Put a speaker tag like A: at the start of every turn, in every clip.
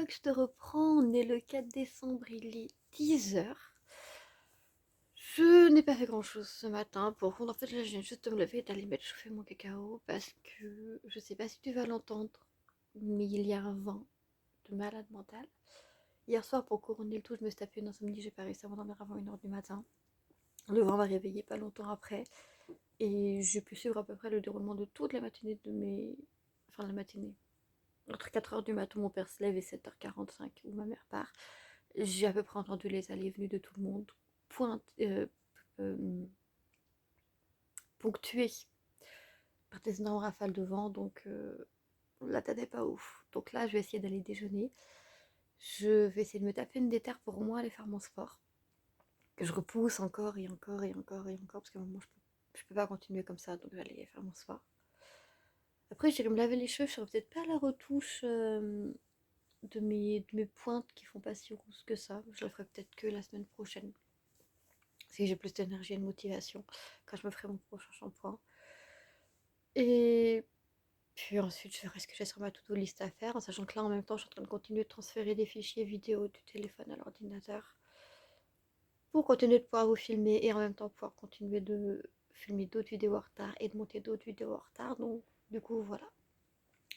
A: voilà que je te reprends. On est le 4 décembre, il est 10 h. Je n'ai pas fait grand chose ce matin. Pour contre, en fait, là, je viens juste de me lever et d'aller mettre chauffer mon cacao parce que je sais pas si tu vas l'entendre, mais il y a un vent de malade mental. Hier soir, pour couronner le tout, je me suis tapé une insomnie. J'ai pas réussi à m'endormir avant 1 h du matin. Le vent m'a réveillé pas longtemps après et j'ai pu suivre à peu près le déroulement de toute la matinée de mes. Enfin, la matinée. Entre 4 h du matin, mon père se lève et 7 h 45 où ma mère part. J'ai à peu près entendu les allées et venues de tout le monde, point, euh, ponctuées par des énormes rafales de vent, donc la tête n'est pas ouf. Donc là, je vais essayer d'aller déjeuner. Je vais essayer de me taper une déterre pour moi aller faire mon sport, que je repousse encore et encore et encore et encore, parce qu'à un moment, je peux pas continuer comme ça, donc je vais aller faire mon sport. Après, j'irai me laver les cheveux, je serai peut-être pas à la retouche de mes pointes qui font pas si rousse que ça. Je le ferai peut-être que la semaine prochaine. Si j'ai plus d'énergie et de motivation quand je me ferai mon prochain shampoing. Et puis ensuite, je verrai ce que j'ai sur ma to-do list à faire, en sachant que là, en même temps, je suis en train de continuer de transférer des fichiers vidéo du téléphone à l'ordinateur pour continuer de pouvoir vous filmer et en même temps pouvoir continuer de filmer d'autres vidéos en retard et de monter d'autres vidéos en retard. Donc, du coup, voilà.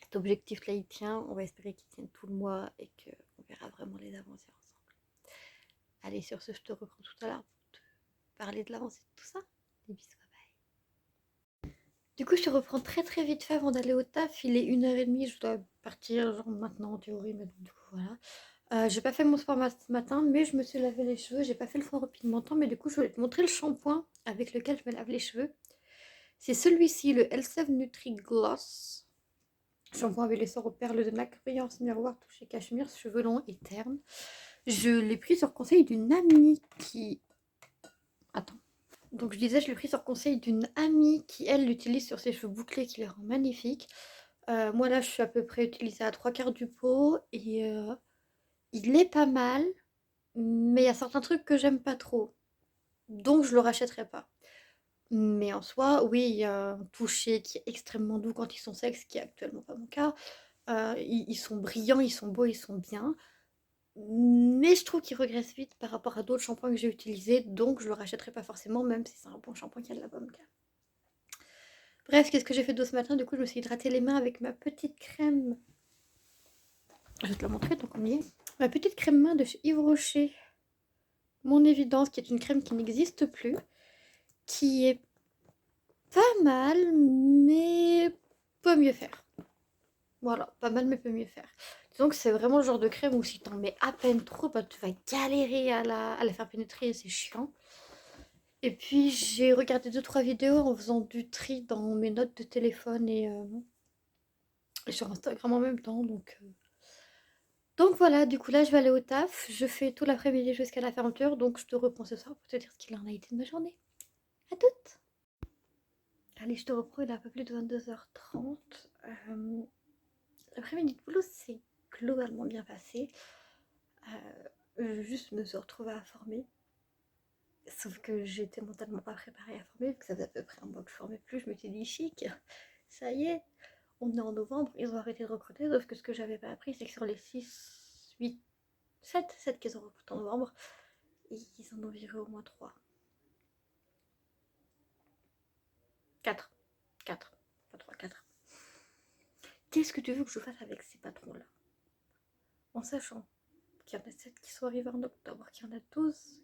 A: Cet objectif-là, il tient. On va espérer qu'il tienne tout le mois et qu'on verra vraiment les avancées ensemble. Allez, sur ce, je te reprends tout à l'heure pour te parler de l'avancée de tout ça. Des bisous. Du coup, je te reprends très très vite fait avant d'aller au taf. Il est 1 h 30, je dois partir genre maintenant en théorie, mais du coup voilà. J'ai pas fait mon sport ce matin, mais je me suis lavé les cheveux. J'ai pas fait le fond rapidement, mais du coup, je voulais te montrer le shampoing avec lequel je me lave les cheveux. C'est celui-ci, le Elseve Nutri Gloss. Shampoing avec l'essor aux perles de nacre, brillance miroir, touché cachemire, cheveux longs et ternes. Je l'ai pris sur conseil d'une amie qui. Attends. Donc je disais, je l'ai pris sur conseil d'une amie qui, elle, l'utilise sur ses cheveux bouclés qui les rend magnifiques. Moi là, je suis à peu près utilisée à 3 quarts du pot et il est pas mal, mais il y a certains trucs que j'aime pas trop. Donc je le rachèterai pas. Mais en soi, oui, il y a un toucher qui est extrêmement doux quand ils sont secs, ce qui est actuellement pas mon cas. Ils sont brillants, ils sont beaux, ils sont bien. Mais je trouve qu'ils regressent vite par rapport à d'autres shampoings que j'ai utilisés, donc je le rachèterai pas forcément, même si c'est un bon shampoing qui a de la bonne gamme. Bref, qu'est-ce que j'ai fait d'eau ce matin? Du coup, je me suis hydratée les mains avec ma petite crème. Je vais te la montrer tant qu'on y est. Ma petite crème main de chez Yves Rocher. Mon évidence, qui est une crème qui n'existe plus. Qui est pas mal, mais peut mieux faire. Voilà, pas mal, mais peut mieux faire. Disons que c'est vraiment le genre de crème où si t'en mets à peine trop, bah, tu vas galérer à la faire pénétrer et c'est chiant. Et puis j'ai regardé 2-3 vidéos en faisant du tri dans mes notes de téléphone et sur Instagram en même temps. Donc voilà, du coup là je vais aller au taf. Je fais tout l'après-midi jusqu'à la fermeture. Donc je te reprends ce soir pour te dire ce qu'il en a été de ma journée. À toutes. Allez, je te reprends, il est un peu plus de 22 h 30. L'après-midi de boulot s'est globalement bien passé. Je juste me suis retrouvée à former. Sauf que j'étais mentalement pas préparée à former, parce que ça faisait à peu près un mois que je formais plus. Je me suis dit chic, ça y est, on est en novembre, ils ont arrêté de recruter. Sauf que ce que j'avais pas appris, c'est que sur les 6, 8, 7 qu'ils ont recruté en novembre, ils en ont viré au moins 3. 4. 4. Pas 3, 4. Qu'est-ce que tu veux que je fasse avec ces patrons-là? En sachant qu'il y en a 7 qui sont arrivés en octobre, qu'il y en a 12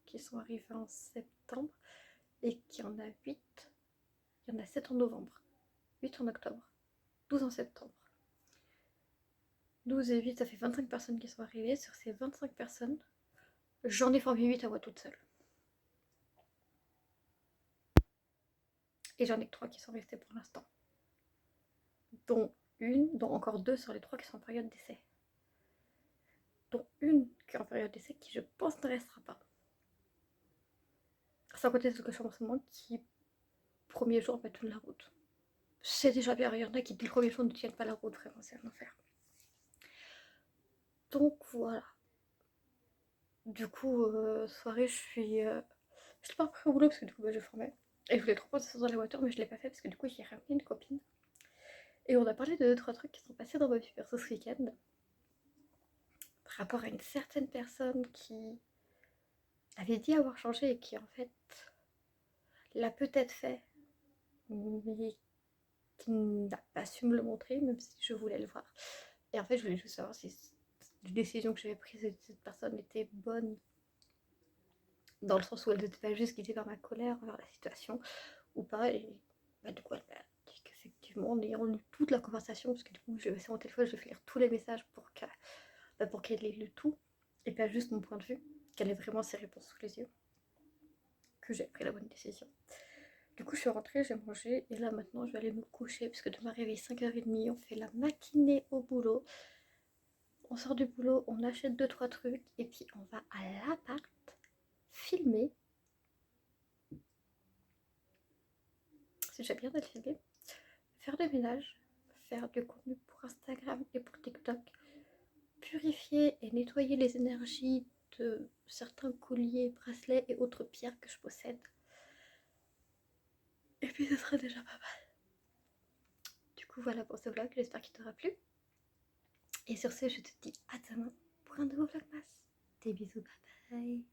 A: qui sont arrivés en septembre, et qu'il y en a 8, il y en a 7 en novembre, 8 en octobre, 12 en septembre. 12 et 8, ça fait 25 personnes qui sont arrivées. Sur ces 25 personnes, j'en ai formé 8 à moi toute seule. Et j'en ai que 3 qui sont restés pour l'instant. Dont encore 2 sur les 3 qui sont en période d'essai. Dont une qui est en période d'essai qui, je pense, ne restera pas. Sans côté ce que je fais en ce moment qui, premier jour, va tenir la route. C'est déjà bien, il y en a qui, dès le premier jour, ne tiennent pas la route, vraiment, c'est un enfer. Donc voilà. Du coup, soirée, je suis. Je l'ai pas repris au boulot parce que du coup, je formais. Et je voulais trop passer dans la voiture, mais je l'ai pas fait parce que du coup, j'ai ramené une copine. Et on a parlé de 2-3 trucs qui sont passés dans ma vie perso ce week-end. rapport à une certaine personne qui avait dit avoir changé et qui en fait l'a peut-être fait, mais qui n'a pas su me le montrer, même si je voulais le voir. Et en fait, je voulais juste savoir si les décisions que j'avais prises avec cette personne étaient bonnes, dans le sens où elle n'était pas juste guidée par ma colère envers la situation, ou pas. Et bah, du coup, elle m'a dit qu'effectivement, en ayant lu toute la conversation, parce que du coup, je vais passer mon téléphone, je vais lire tous les messages pour qu'elle ait lu tout, et pas juste mon point de vue, qu'elle ait vraiment ses réponses sous les yeux, que j'ai pris la bonne décision. Du coup, je suis rentrée, j'ai mangé, et là maintenant, je vais aller me coucher, parce que demain, réveil 5h30, on fait la matinée au boulot. On sort du boulot, on achète 2-3 trucs, et puis on va à l'appart filmer. C'est déjà bien d'être filmé. Faire du ménage, faire du contenu pour Instagram et pour TikTok, purifier et nettoyer les énergies de certains colliers, bracelets et autres pierres que je possède. Et puis ce sera déjà pas mal. Du coup, voilà pour ce vlog, j'espère qu'il t'aura plu. Et sur ce, je te dis à demain pour un nouveau vlogmas. Des bisous, bye bye.